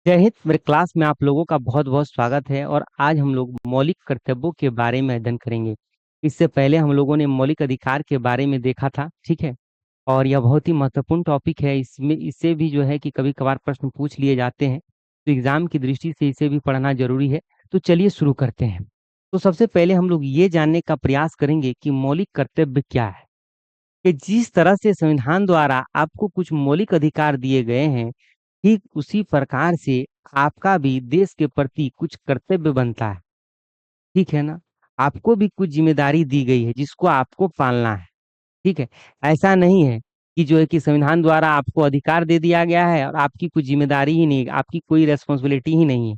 जय हिंद। मेरे क्लास में आप लोगों का बहुत बहुत स्वागत है और आज हम लोग मौलिक कर्तव्यों के बारे में अध्ययन करेंगे। इससे पहले हम लोगों ने मौलिक अधिकार के बारे में देखा था, ठीक है। और यह बहुत ही महत्वपूर्ण टॉपिक है। इसमें इससे भी जो है कि कभी कभार प्रश्न पूछ लिए जाते हैं, तो एग्जाम की दृष्टि से इसे भी पढ़ना जरूरी है। तो चलिए शुरू करते हैं। तो सबसे पहले हम लोग ये जानने का प्रयास करेंगे कि मौलिक कर्तव्य क्या है। कि जिस तरह से संविधान द्वारा आपको कुछ मौलिक अधिकार दिए गए हैं, ठीक उसी प्रकार से आपका भी देश के प्रति कुछ कर्तव्य बनता है, ठीक है ना। आपको भी कुछ जिम्मेदारी दी गई है जिसको आपको पालना है, ठीक है। ऐसा नहीं है कि जो है कि संविधान द्वारा आपको अधिकार दे दिया गया है और आपकी कुछ जिम्मेदारी ही नहीं, आपकी कोई रेस्पॉन्सिबिलिटी ही नहीं है,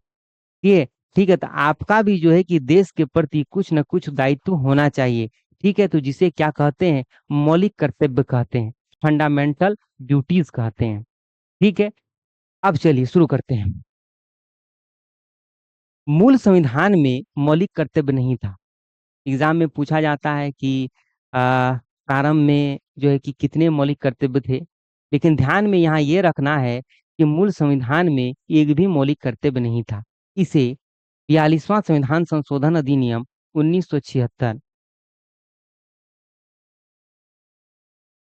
ठीक है। ठीक है, तो आपका भी जो है कि देश के प्रति कुछ न कुछ दायित्व होना चाहिए, ठीक है। तो जिसे क्या कहते हैं, मौलिक कर्तव्य कहते हैं, फंडामेंटल ड्यूटीज कहते हैं, ठीक है। अब चलिए शुरू करते हैं। मूल संविधान में मौलिक कर्तव्य नहीं था। एग्जाम में पूछा जाता है कि प्रारंभ में जो है कि कितने मौलिक कर्तव्य थे, लेकिन ध्यान में यहाँ ये रखना है कि मूल संविधान में एक भी मौलिक कर्तव्य नहीं था। इसे 42वां संविधान संशोधन अधिनियम 1976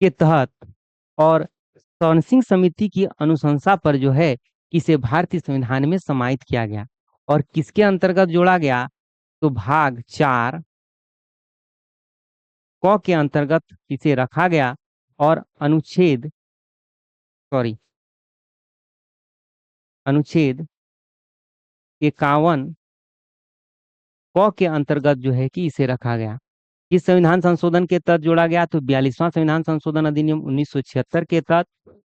के तहत और सॉनसिंग समिति की अनुशंसा पर जो है इसे भारतीय संविधान में समाहित किया गया। और किसके अंतर्गत जोड़ा गया, तो भाग 4 क के अंतर्गत इसे रखा गया। और अनुच्छेद 51 क के अंतर्गत जो है कि इसे रखा गया। किस संविधान संशोधन के तहत जोड़ा गया, तो 42वां संविधान संशोधन अधिनियम 1976 के तहत।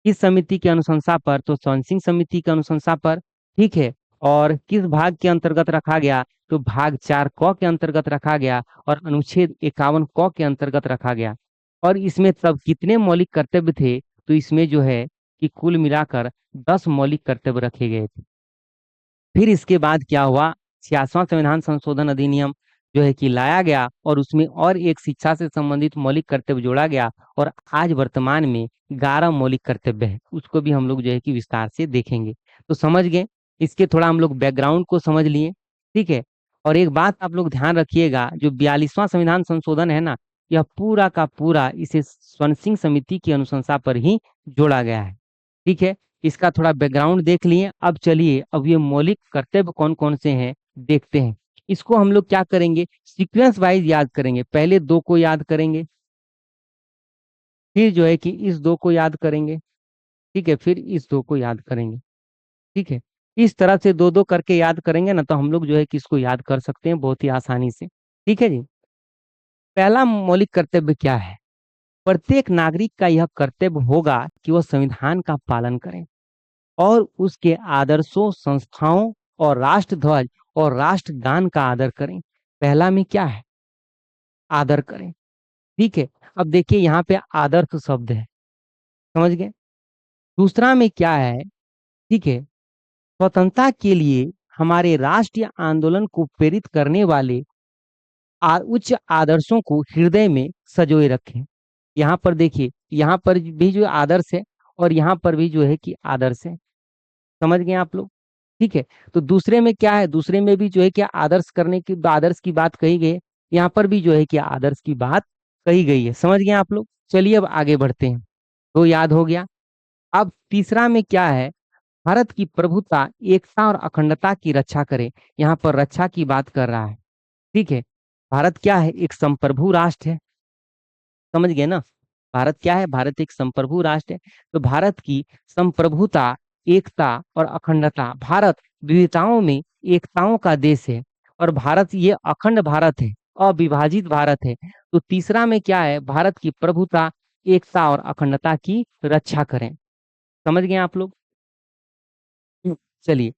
किस समिति की अनुशंसा पर, तो सॉनसिंग समिति की अनुशंसा पर, ठीक है। और किस भाग के अंतर्गत रखा गया, तो भाग 4 क के अंतर्गत रखा गया और अनुच्छेद 51 क के अंतर्गत रखा गया। और इसमें तब कितने मौलिक कर्तव्य थे, तो इसमें जो है कि कुल मिलाकर 10 मौलिक कर्तव्य रखे गए थे। फिर इसके बाद क्या हुआ, 66वां संविधान संशोधन अधिनियम जो है कि लाया गया और उसमें और एक शिक्षा से संबंधित मौलिक कर्तव्य जोड़ा गया। और आज वर्तमान में 11 मौलिक कर्तव्य है, उसको भी हम लोग जो है कि विस्तार से देखेंगे। तो समझ गए, इसके थोड़ा हम लोग बैकग्राउंड को समझ लिए, ठीक है। और एक बात आप लोग ध्यान रखिएगा, जो 42वां संविधान संशोधन है ना, यह पूरा का पूरा इसे स्वनसिंह समिति की अनुशंसा पर ही जोड़ा गया है, ठीक है। इसका थोड़ा बैकग्राउंड देख लिए। अब चलिए, अब ये मौलिक कर्तव्य कौन कौन से हैं देखते हैं। इसको हम लोग क्या करेंगे, सीक्वेंस वाइज याद करेंगे। पहले दो को याद करेंगे, फिर जो है कि इस दो को याद करेंगे, ठीक है, फिर इस दो को याद करेंगे, ठीक है। इस तरह से दो दो करके याद करेंगे ना, तो हम लोग जो है कि इसको याद कर सकते हैं बहुत ही आसानी से, ठीक है जी। पहला मौलिक कर्तव्य क्या है, प्रत्येक नागरिक का यह कर्तव्य होगा कि वह संविधान का पालन करें और उसके आदर्शों, संस्थाओं और राष्ट्रध्वज और राष्ट्रगान का आदर करें। पहला में क्या है, आदर करें, ठीक है। अब देखिए यहाँ पे आदर्श शब्द है, समझ गए। दूसरा में क्या है, ठीक है, स्वतंत्रता के लिए हमारे राष्ट्रीय आंदोलन को प्रेरित करने वाले उच्च आदर्शों को हृदय में सजोए रखें। यहाँ पर देखिए, यहाँ पर भी जो आदर्श है और यहाँ पर भी जो है कि आदर्श है, समझ गए आप लोग, ठीक है। तो दूसरे में क्या है, दूसरे में भी जो है कि आदर्श की बात कही गई है, यहाँ पर भी जो है कि आदर्श की बात कही गई है, समझ गए आप लोग। चलिए अब आगे बढ़ते हैं। तो याद हो गया। अब तीसरा में क्या है, भारत की प्रभुता, एकता और अखंडता की रक्षा करे। यहाँ पर रक्षा की बात कर रहा है, ठीक है। भारत क्या है, एक संप्रभु राष्ट्र है, समझ गए ना। भारत क्या है, भारत एक संप्रभु राष्ट्र है। तो भारत की संप्रभुता, एकता और अखंडता, भारत विविधताओं में एकताओं का देश है और भारत ये अखंड भारत है, अविभाजित भारत है। तो तीसरा में क्या है, भारत की प्रभुता, एकता और अखंडता की रक्षा करें। समझ गए आप लोग। चलिए,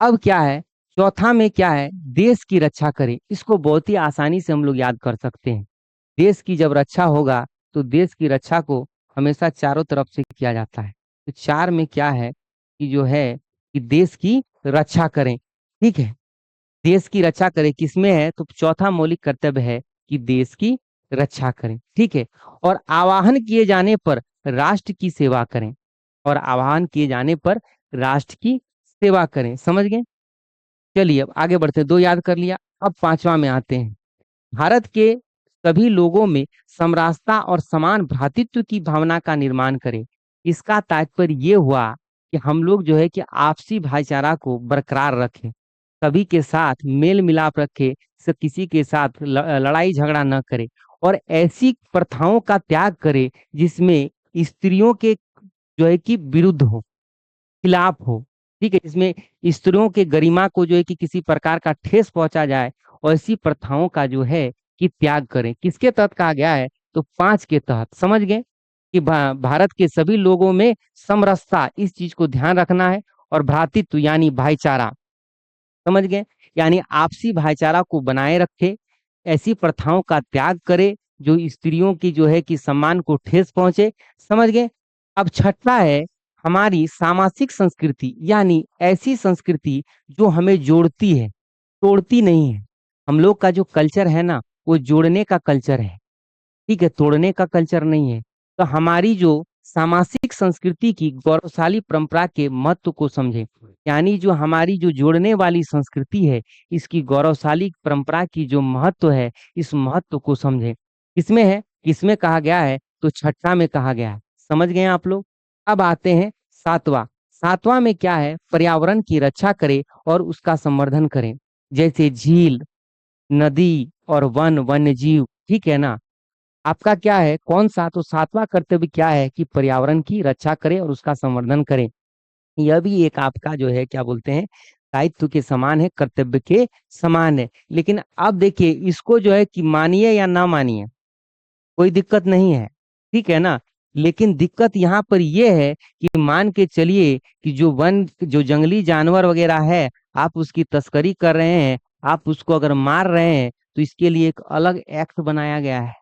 अब क्या है, चौथा में क्या है, देश की रक्षा करें। इसको बहुत ही आसानी से हम लोग याद कर सकते हैं। देश की जब रक्षा होगा, तो देश की रक्षा को हमेशा चारों तरफ से किया जाता है। तो चार में क्या है कि जो है कि देश की रक्षा करें, ठीक है। देश की रक्षा करें किसमें है, तो चौथा मौलिक कर्तव्य है कि देश की रक्षा करें, ठीक है। और आवाहन किए जाने पर राष्ट्र की सेवा करें, और आह्वान किए जाने पर राष्ट्र की सेवा करें। समझ गए? चलिए अब आगे बढ़ते हैं, दो याद कर लिया। अब पांचवा में आते हैं। भारत के सभी लोगों में समरसता और समान भ्रातृत्व की भावना का निर्माण करें। इसका तात्पर्य ये हुआ कि हम लोग जो है कि आपसी भाईचारा को बरकरार रखें, सभी के साथ मेल मिलाप रखें, से किसी के साथ लड़ाई झगड़ा न करें, और ऐसी प्रथाओं का त्याग करें जिसमें स्त्रियों के जो है कि विरुद्ध हो, खिलाफ हो। ठीक है, इसमें स्त्रियों के गरिमा को जो है कि किसी प्रकार का ठेस पहुंचा जाए, और ऐसी प्रथाओं का जो है कि त्याग करें। किसके तहत कहा गया है? तो पांच के तहत। समझ गए कि भारत के सभी लोगों में समरसता, इस चीज को ध्यान रखना है, और भ्रातृत्व यानी भाईचारा। समझ गए? यानी आपसी भाईचारा को बनाए रखे, ऐसी प्रथाओं का त्याग करे जो स्त्रियों की जो है कि सम्मान को ठेस पहुंचे। समझ गए? अब छठा है हमारी सामाजिक संस्कृति, यानी ऐसी संस्कृति जो हमें जोड़ती है, तोड़ती नहीं है। हम लोग का जो कल्चर है ना, वो जोड़ने का कल्चर है, ठीक है, तोड़ने का कल्चर नहीं है। तो हमारी जो सामाजिक संस्कृति की गौरवशाली परंपरा के महत्व को समझे, यानी जो हमारी जो जोड़ने वाली संस्कृति है, इसकी गौरवशाली परंपरा की जो महत्व है, इस महत्व को समझे। किसमें है, किसमें कहा गया है? तो छठा में कहा गया है। समझ गए आप लोग? अब आते हैं सातवां। सातवां में क्या है? पर्यावरण की रक्षा करें और उसका संवर्धन करें, जैसे झील, नदी और वन, वन्य जीव। ठीक है ना? आपका क्या है, कौन सा? तो सातवां कर्तव्य क्या है कि पर्यावरण की रक्षा करें और उसका संवर्धन करें। यह भी एक आपका जो है क्या बोलते हैं, दायित्व के समान है, कर्तव्य के समान है। लेकिन अब देखिए, इसको जो है कि मानिए या ना मानिए, कोई दिक्कत नहीं है, ठीक है ना। लेकिन दिक्कत यहाँ पर यह है कि मान के चलिए कि जो वन, जो जंगली जानवर वगैरह है, आप उसकी तस्करी कर रहे हैं, आप उसको अगर मार रहे हैं, तो इसके लिए एक अलग एक्ट बनाया गया है।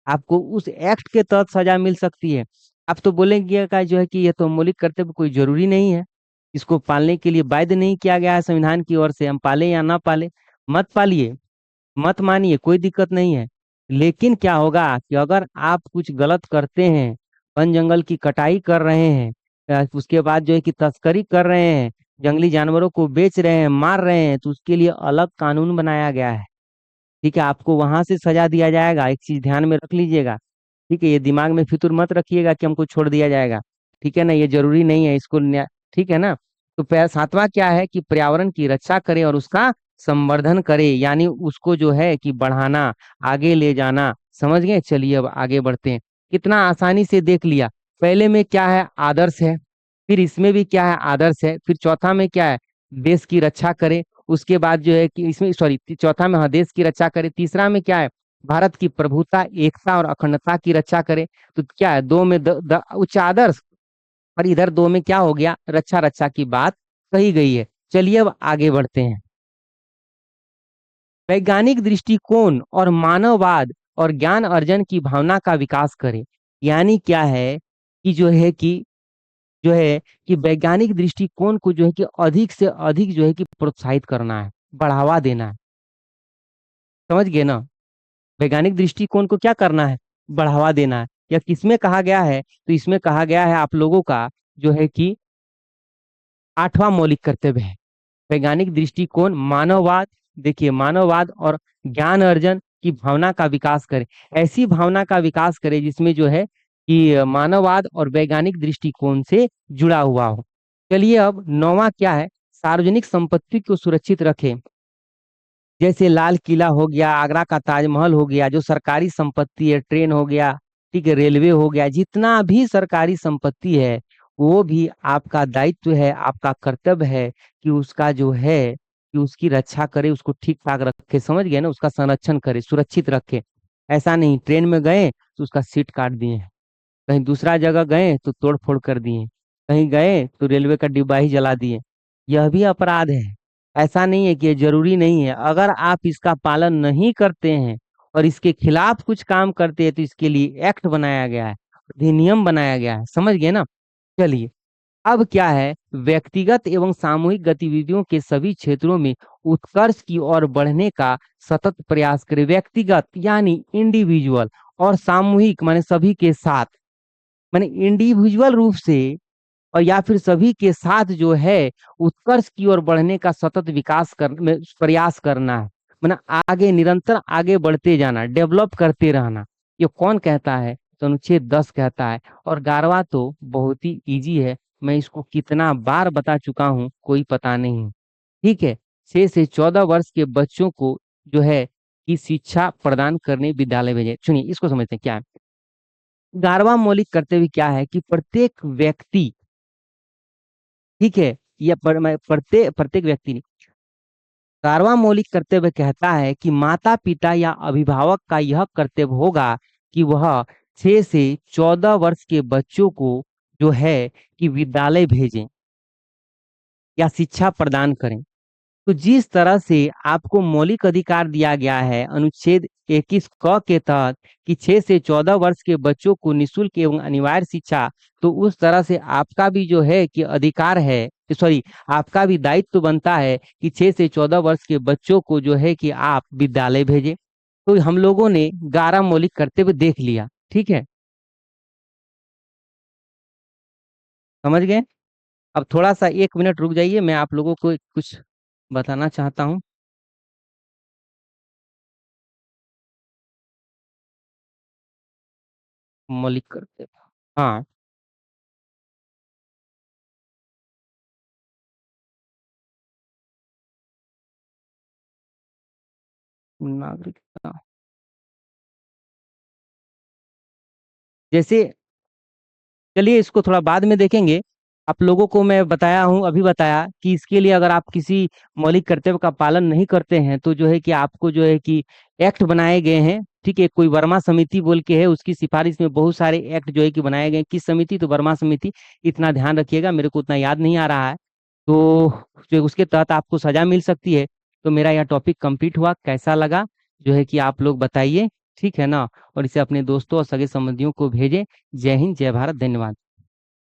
आपको उस एक्ट के तहत सजा मिल सकती है। आप तो बोलेंगे का जो है कि ये तो मौलिक कर्तव्य कोई जरूरी नहीं है, इसको पालने के लिए बाध्य नहीं किया गया है संविधान की ओर से, हम पाले या ना पाले। मत पालिए, मत मानिए, कोई दिक्कत नहीं है। लेकिन क्या होगा कि अगर आप कुछ गलत करते हैं, वन जंगल की कटाई कर रहे हैं, उसके बाद जो है कि तस्करी कर रहे हैं, जंगली जानवरों को बेच रहे हैं, मार रहे हैं, तो उसके लिए अलग कानून बनाया गया है। ठीक है, आपको वहां से सजा दिया जाएगा, एक चीज ध्यान में रख लीजिएगा। ठीक है, ये दिमाग में फितूर मत रखिएगा कि हमको छोड़ दिया जाएगा। ठीक है ना, ये जरूरी नहीं है इसको ठीक है ना। तो सातवां क्या है कि पर्यावरण की रक्षा करें और उसका संवर्धन करें, यानी उसको जो है कि बढ़ाना, आगे ले जाना। समझ गए? चलिए अब आगे बढ़ते हैं। कितना आसानी से देख लिया। पहले में क्या है? आदर्श है। फिर इसमें भी क्या है? आदर्श है। फिर चौथा में क्या है? देश की रक्षा करें। उसके बाद जो है कि इसमें सॉरी, चौथा में हाँ देश की रक्षा करें। तीसरा में क्या है? भारत की प्रभुता, एकता और अखंडता की रक्षा करें। तो क्या है? दो में उच्च आदर्श, और इधर दो में क्या हो गया? रक्षा, रक्षा की बात कही गई है। चलिए अब आगे बढ़ते हैं। वैज्ञानिक दृष्टिकोण और मानववाद और ज्ञान अर्जन की भावना का विकास करें। यानी क्या है कि जो है कि वैज्ञानिक दृष्टिकोण को जो है कि अधिक से अधिक जो है कि प्रोत्साहित करना है, बढ़ावा देना है। समझ गए ना? वैज्ञानिक दृष्टिकोण को क्या करना है? बढ़ावा देना है। या किसमें कहा गया है? तो इसमें कहा गया है आप लोगों का जो है कि आठवां मौलिक कर्तव्य है, वैज्ञानिक दृष्टिकोण, मानववाद। देखिए, मानववाद और ज्ञान अर्जन की भावना का विकास करें। ऐसी भावना का विकास करें जिसमें जो है कि मानववाद और वैज्ञानिक दृष्टिकोण से जुड़ा हुआ हो। चलिए अब नौवां क्या है? सार्वजनिक संपत्ति को सुरक्षित रखें, जैसे लाल किला हो गया, आगरा का ताजमहल हो गया, जो सरकारी संपत्ति है, ट्रेन हो गया, ठीक है, रेलवे हो गया, जितना भी सरकारी संपत्ति है, वो भी आपका दायित्व है, आपका कर्तव्य है कि उसका जो है कि उसकी रक्षा करे, उसको ठीक ठाक रखे। समझ गए ना? उसका संरक्षण करे, सुरक्षित रखे। ऐसा नहीं ट्रेन में गए तो उसका सीट काट दिए, कहीं दूसरा जगह गए तो तोड़ फोड़ कर दिए, कहीं गए तो रेलवे का डिब्बा ही जला दिए। यह भी अपराध है। ऐसा नहीं है कि ये जरूरी नहीं है, अगर आप इसका पालन नहीं करते हैं और इसके खिलाफ कुछ काम करते हैं, तो इसके लिए एक्ट बनाया गया है, अधिनियम बनाया गया है। समझ गए ना? चलिए अब क्या है? व्यक्तिगत एवं सामूहिक गतिविधियों के सभी क्षेत्रों में उत्कर्ष की ओर बढ़ने का सतत प्रयास करें। व्यक्तिगत यानी इंडिविजुअल, और सामूहिक माने सभी के साथ, माने इंडिविजुअल रूप से और या फिर सभी के साथ जो है उत्कर्ष की ओर बढ़ने का सतत विकास कर में प्रयास करना है। मतलब आगे निरंतर आगे बढ़ते जाना, डेवलप करते रहना। ये कौन कहता है? तो अनुच्छेद 10 कहता है। और 11वां तो बहुत ही इजी है, मैं इसको कितना बार बता चुका हूँ कोई पता नहीं। ठीक है। 6 से 14 वर्ष के बच्चों को जो है कि शिक्षा प्रदान करने विद्यालय भेजें। सुनिए इसको समझते हैं क्या है। 11वां मौलिक कर्तव्य क्या है कि प्रत्येक व्यक्ति, ठीक है, या प्रत्येक प्रत्येक व्यक्ति नहीं, 11वां मौलिक कर्तव्य कहता है कि माता पिता या अभिभावक का यह कर्तव्य होगा कि वह 6 से 14 वर्ष के बच्चों को जो है कि विद्यालय भेजें या शिक्षा प्रदान करें। तो जिस तरह से आपको मौलिक अधिकार दिया गया है अनुच्छेद 21 क के तहत कि 6 से 14 वर्ष के बच्चों को निःशुल्क एवं अनिवार्य शिक्षा, तो उस तरह से आपका भी जो है कि अधिकार है, सॉरी, आपका भी दायित्व बनता है कि 6 से 14 वर्ष के बच्चों को जो है कि आप विद्यालय भेजें। तो हम लोगों ने 11 मौलिक कर्तव्य देख लिया। ठीक है, समझ गए? अब थोड़ा सा 1 मिनट रुक जाइए, मैं आप लोगों को कुछ बताना चाहता हूँ। मौलिक कर्तव्य, हाँ, नागरिकता, जैसे, चलिए इसको थोड़ा बाद में देखेंगे। आप लोगों को मैं बताया हूँ, अभी बताया कि इसके लिए अगर आप किसी मौलिक कर्तव्य का पालन नहीं करते हैं तो जो है कि आपको जो है कि एक्ट बनाए गए हैं। ठीक है, कोई वर्मा समिति बोल के है, उसकी सिफारिश में बहुत सारे एक्ट जो है कि बनाए गए हैं। किस समिति? तो वर्मा समिति। इतना ध्यान रखिएगा, मेरे को उतना याद नहीं आ रहा है। तो जो उसके तहत आपको सजा मिल सकती है। तो मेरा यह टॉपिक कंप्लीट हुआ, कैसा लगा जो है कि आप लोग बताइए। ठीक है ना? और इसे अपने दोस्तों और सगे संबंधियों को भेजें। जय हिंद, जय भारत, धन्यवाद।